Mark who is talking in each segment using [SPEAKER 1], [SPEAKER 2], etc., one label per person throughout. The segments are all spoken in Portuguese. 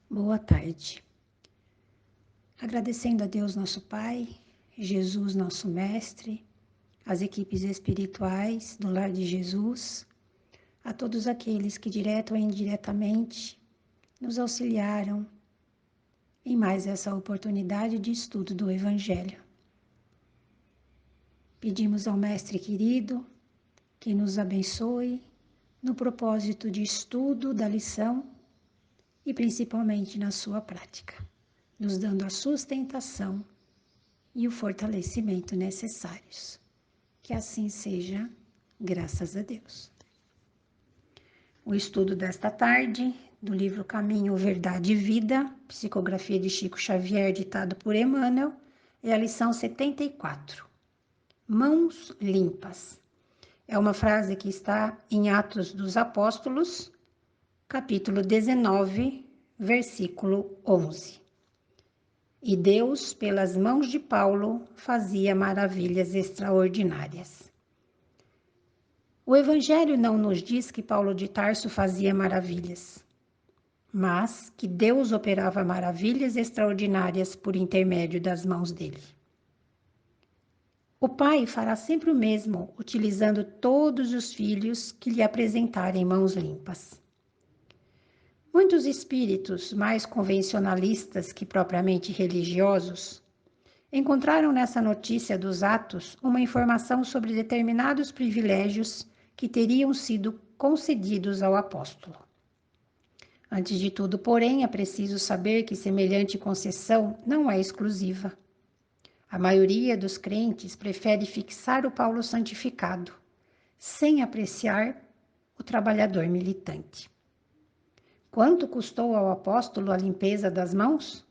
[SPEAKER 1] Boa tarde. Agradecendo a Deus nosso Pai, Jesus nosso Mestre, as equipes espirituais do Lar de Jesus, a todos aqueles que direto ou indiretamente nos auxiliaram em mais essa oportunidade de estudo do Evangelho. Pedimos ao Mestre querido que nos abençoe no propósito de estudo da lição e principalmente na sua prática, nos dando a sustentação e o fortalecimento necessários. Que assim seja, graças a Deus. O estudo desta tarde, do livro Caminho, Verdade e Vida, psicografia de Chico Xavier, ditado por Emmanuel, é a lição 74. Mãos limpas. É uma frase que está em Atos dos Apóstolos, capítulo 19, versículo 11. E Deus, pelas mãos de Paulo, fazia maravilhas extraordinárias. O Evangelho não nos diz que Paulo de Tarso fazia maravilhas, mas que Deus operava maravilhas extraordinárias por intermédio das mãos dele. O Pai fará sempre o mesmo, utilizando todos os filhos que lhe apresentarem mãos limpas. Muitos espíritos mais convencionalistas que propriamente religiosos encontraram nessa notícia dos Atos uma informação sobre determinados privilégios que teriam sido concedidos ao apóstolo. Antes de tudo, porém, é preciso saber que semelhante concessão não é exclusiva. A maioria dos crentes prefere fixar o Paulo santificado, sem apreciar o trabalhador militante. Quanto custou ao apóstolo a limpeza das mãos?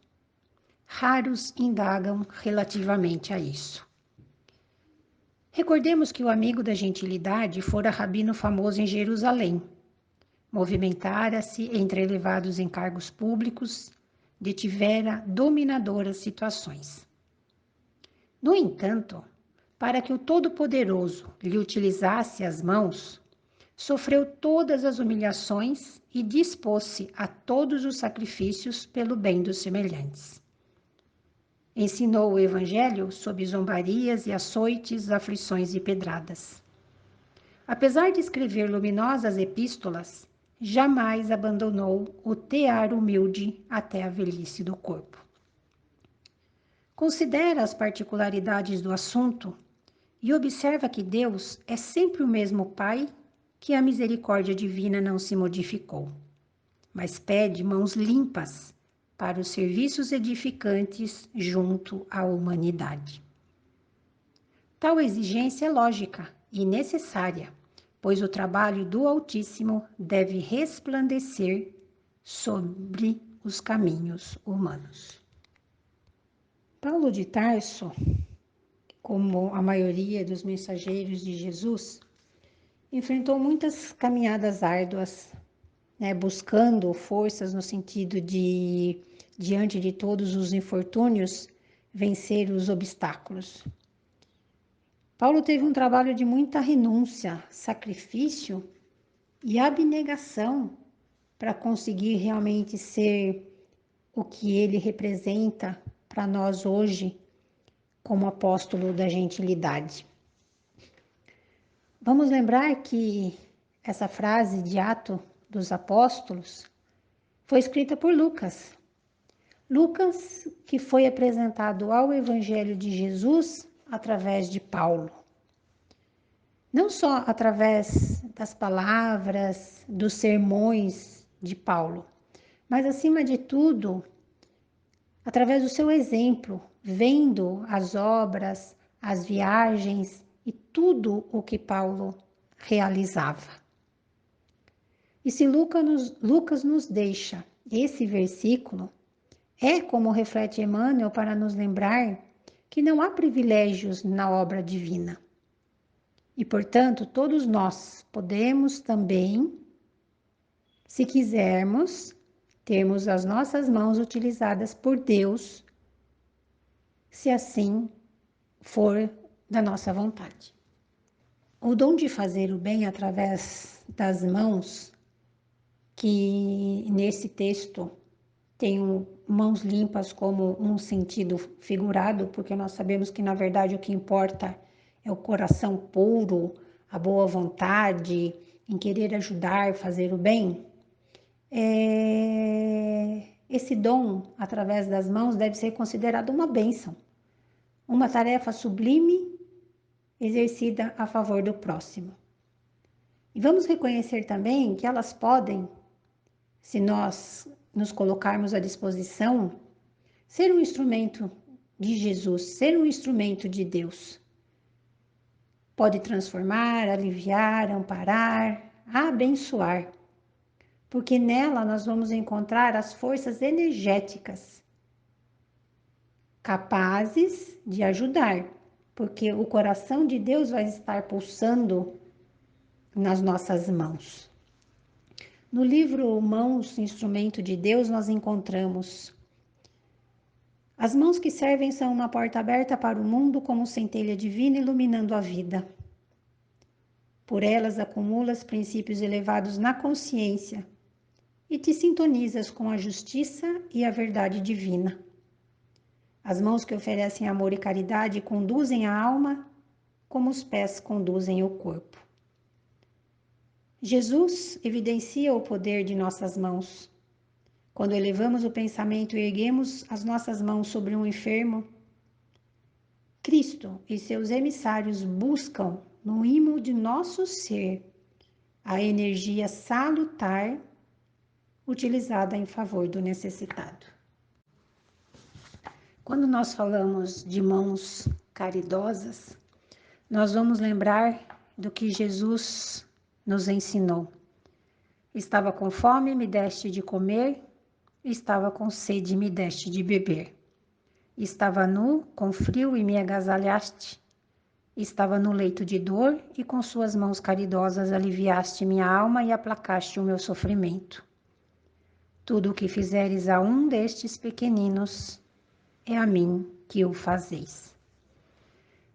[SPEAKER 1] Raros indagam relativamente a isso. Recordemos que o amigo da gentilidade fora rabino famoso em Jerusalém. Movimentara-se entre elevados encargos públicos, detivera dominadoras situações. No entanto, para que o Todo-Poderoso lhe utilizasse as mãos, sofreu todas as humilhações e dispôs-se a todos os sacrifícios pelo bem dos semelhantes. Ensinou o Evangelho sob zombarias e açoites, aflições e pedradas. Apesar de escrever luminosas epístolas, jamais abandonou o tear humilde até a velhice do corpo. Considera as particularidades do assunto e observa que Deus é sempre o mesmo Pai, que a misericórdia divina não se modificou, mas pede mãos limpas para os serviços edificantes junto à humanidade. Tal exigência é lógica e necessária, pois o trabalho do Altíssimo deve resplandecer sobre os caminhos humanos. Paulo de Tarso, como a maioria dos mensageiros de Jesus, enfrentou muitas caminhadas árduas, buscando forças no sentido de, diante de todos os infortúnios, vencer os obstáculos. Paulo teve um trabalho de muita renúncia, sacrifício e abnegação para conseguir realmente ser o que ele representa para nós hoje como apóstolo da gentilidade. Vamos lembrar que essa frase de Atos dos Apóstolos foi escrita por Lucas. Lucas, que foi apresentado ao Evangelho de Jesus através de Paulo. Não só através das palavras, dos sermões de Paulo, mas acima de tudo, através do seu exemplo, vendo as obras, as viagens e tudo o que Paulo realizava. E se Lucas nos deixa esse versículo, é como reflete Emmanuel para nos lembrar que não há privilégios na obra divina. E, portanto, todos nós podemos também, se quisermos, termos as nossas mãos utilizadas por Deus, se assim for da nossa vontade. O dom de fazer o bem através das mãos, que nesse texto Tenho mãos limpas como um sentido figurado, porque nós sabemos que, na verdade, o que importa é o coração puro, a boa vontade, em querer ajudar, fazer o bem. Esse dom, através das mãos, deve ser considerado uma bênção, uma tarefa sublime exercida a favor do próximo. E vamos reconhecer também que elas podem, se nós nos colocarmos à disposição, ser um instrumento de Jesus, ser um instrumento de Deus. Pode transformar, aliviar, amparar, abençoar, porque nela nós vamos encontrar as forças energéticas capazes de ajudar, porque o coração de Deus vai estar pulsando nas nossas mãos. No livro Mãos, Instrumento de Deus, nós encontramos: as mãos que servem são uma porta aberta para o mundo como centelha divina iluminando a vida. Por elas acumulas princípios elevados na consciência e te sintonizas com a justiça e a verdade divina. As mãos que oferecem amor e caridade conduzem a alma como os pés conduzem o corpo. Jesus evidencia o poder de nossas mãos. Quando elevamos o pensamento e erguemos as nossas mãos sobre um enfermo, Cristo e seus emissários buscam, no imo de nosso ser, a energia salutar utilizada em favor do necessitado. Quando nós falamos de mãos caridosas, nós vamos lembrar do que Jesus nos ensinou. Estava com fome, me deste de comer, estava com sede, me deste de beber. Estava nu, com frio, e me agasalhaste. Estava no leito de dor, e com suas mãos caridosas aliviaste minha alma e aplacaste o meu sofrimento. Tudo o que fizeres a um destes pequeninos, é a mim que o fazeis.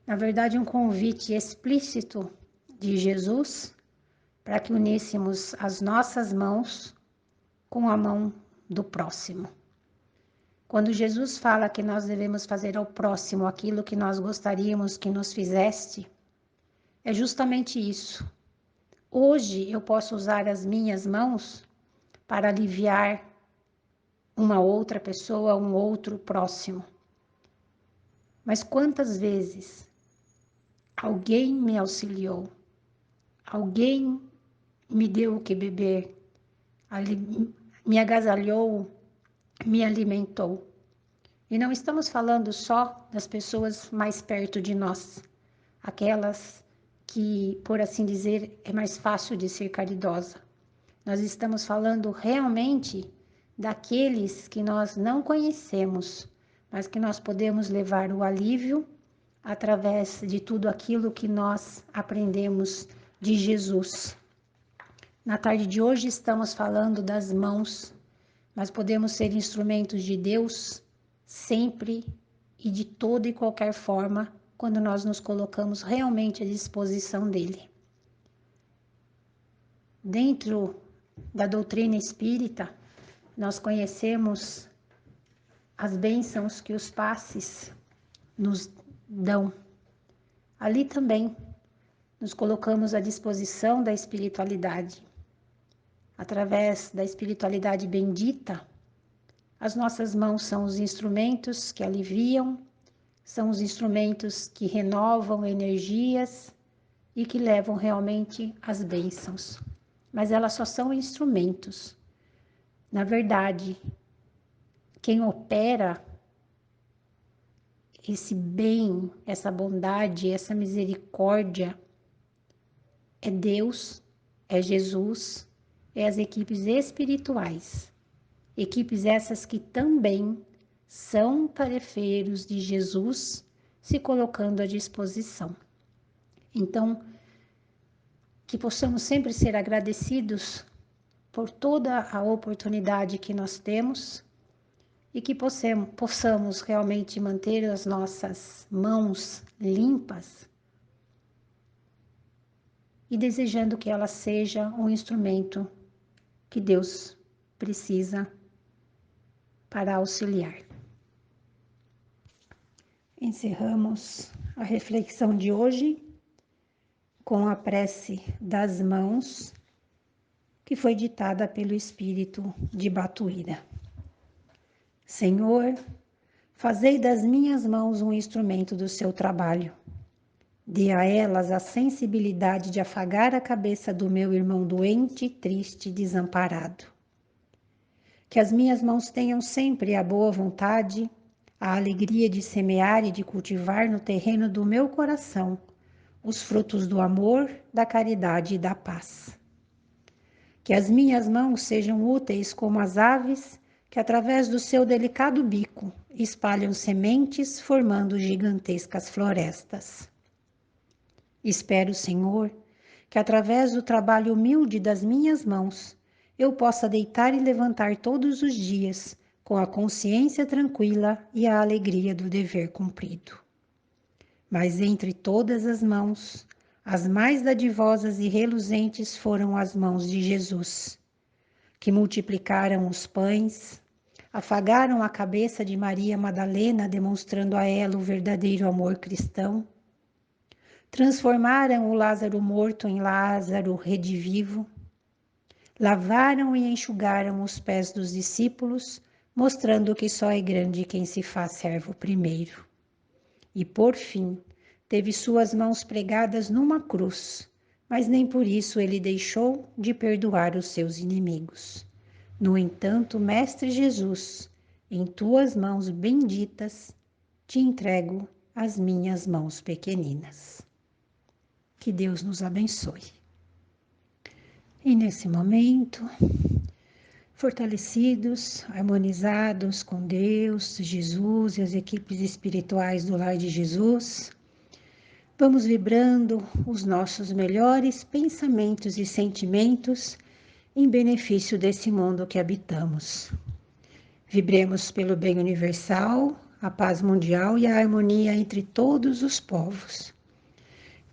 [SPEAKER 1] Na verdade, um convite explícito de Jesus para que uníssemos as nossas mãos com a mão do próximo. Quando Jesus fala que nós devemos fazer ao próximo aquilo que nós gostaríamos que nos fizesse, é justamente isso. Hoje eu posso usar as minhas mãos para aliviar uma outra pessoa, um outro próximo. Mas quantas vezes alguém me auxiliou, alguém me deu o que beber, me agasalhou, me alimentou. E não estamos falando só das pessoas mais perto de nós, aquelas que, por assim dizer, é mais fácil de ser caridosa. Nós estamos falando realmente daqueles que nós não conhecemos, mas que nós podemos levar o alívio através de tudo aquilo que nós aprendemos de Jesus. Na tarde de hoje estamos falando das mãos, mas podemos ser instrumentos de Deus sempre e de toda e qualquer forma quando nós nos colocamos realmente à disposição dele. Dentro da doutrina espírita, nós conhecemos as bênçãos que os passes nos dão. Ali também nos colocamos à disposição da espiritualidade. Através da espiritualidade bendita, as nossas mãos são os instrumentos que aliviam, são os instrumentos que renovam energias e que levam realmente as bênçãos. Mas elas só são instrumentos. Na verdade, quem opera esse bem, essa bondade, essa misericórdia é Deus, é Jesus, é as equipes espirituais. Equipes essas que também são tarefeiros de Jesus, se colocando à disposição. Então, que possamos sempre ser agradecidos por toda a oportunidade que nós temos e que possamos realmente manter as nossas mãos limpas e desejando que ela seja um instrumento que Deus precisa para auxiliar. Encerramos a reflexão de hoje com a prece das mãos, que foi ditada pelo Espírito de Batuíra. Senhor, fazei das minhas mãos um instrumento do seu trabalho. Dê a elas a sensibilidade de afagar a cabeça do meu irmão doente, triste e desamparado. Que as minhas mãos tenham sempre a boa vontade, a alegria de semear e de cultivar no terreno do meu coração os frutos do amor, da caridade e da paz. Que as minhas mãos sejam úteis como as aves que, através do seu delicado bico, espalham sementes, formando gigantescas florestas. Espero, Senhor, que através do trabalho humilde das minhas mãos, eu possa deitar e levantar todos os dias com a consciência tranquila e a alegria do dever cumprido. Mas entre todas as mãos, as mais dadivosas e reluzentes foram as mãos de Jesus, que multiplicaram os pães, afagaram a cabeça de Maria Madalena, demonstrando a ela o verdadeiro amor cristão, transformaram o Lázaro morto em Lázaro redivivo, lavaram e enxugaram os pés dos discípulos, mostrando que só é grande quem se faz servo primeiro. E, por fim, teve suas mãos pregadas numa cruz, mas nem por isso ele deixou de perdoar os seus inimigos. No entanto, Mestre Jesus, em tuas mãos benditas, te entrego as minhas mãos pequeninas. Que Deus nos abençoe. E nesse momento, fortalecidos, harmonizados com Deus, Jesus e as equipes espirituais do Lar de Jesus, vamos vibrando os nossos melhores pensamentos e sentimentos em benefício desse mundo que habitamos. Vibremos pelo bem universal, a paz mundial e a harmonia entre todos os povos.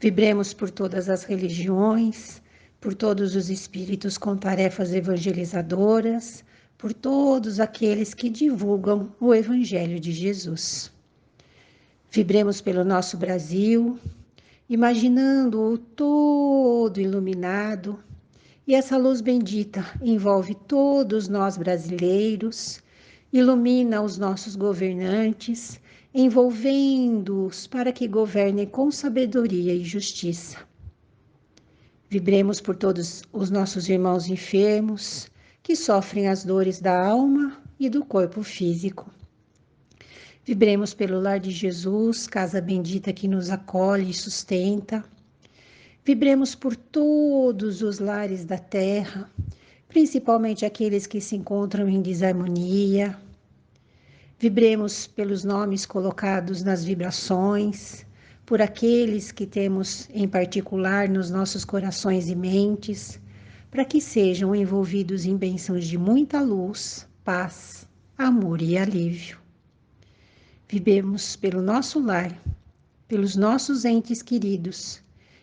[SPEAKER 1] Vibremos por todas as religiões, por todos os espíritos com tarefas evangelizadoras, por todos aqueles que divulgam o Evangelho de Jesus. Vibremos pelo nosso Brasil, imaginando-o todo iluminado, e essa luz bendita envolve todos nós brasileiros, ilumina os nossos governantes, envolvendo-os para que governem com sabedoria e justiça. Vibremos por todos os nossos irmãos enfermos, que sofrem as dores da alma e do corpo físico. Vibremos pelo Lar de Jesus, casa bendita que nos acolhe e sustenta. Vibremos por todos os lares da terra, principalmente aqueles que se encontram em desarmonia. Vibremos pelos nomes colocados nas vibrações, por aqueles que temos em particular nos nossos corações e mentes, para que sejam envolvidos em bênçãos de muita luz, paz, amor e alívio. Vibremos pelo nosso lar, pelos nossos entes queridos,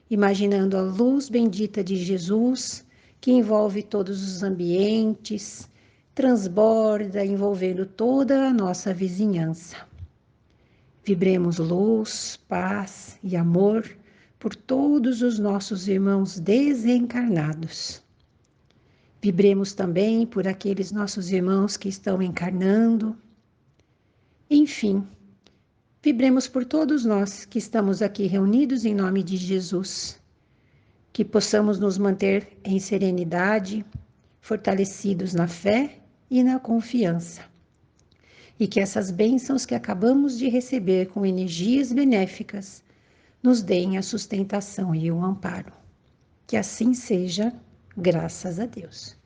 [SPEAKER 1] imaginando a luz bendita de Jesus, que envolve todos os ambientes, transborda, envolvendo toda a nossa vizinhança. Vibremos luz, paz e amor por todos os nossos irmãos desencarnados. Vibremos também por aqueles nossos irmãos que estão encarnando. Enfim, vibremos por todos nós que estamos aqui reunidos em nome de Jesus. Que possamos nos manter em serenidade, fortalecidos na fé e na confiança. E que essas bênçãos que acabamos de receber com energias benéficas nos deem a sustentação e o amparo. Que assim seja, graças a Deus.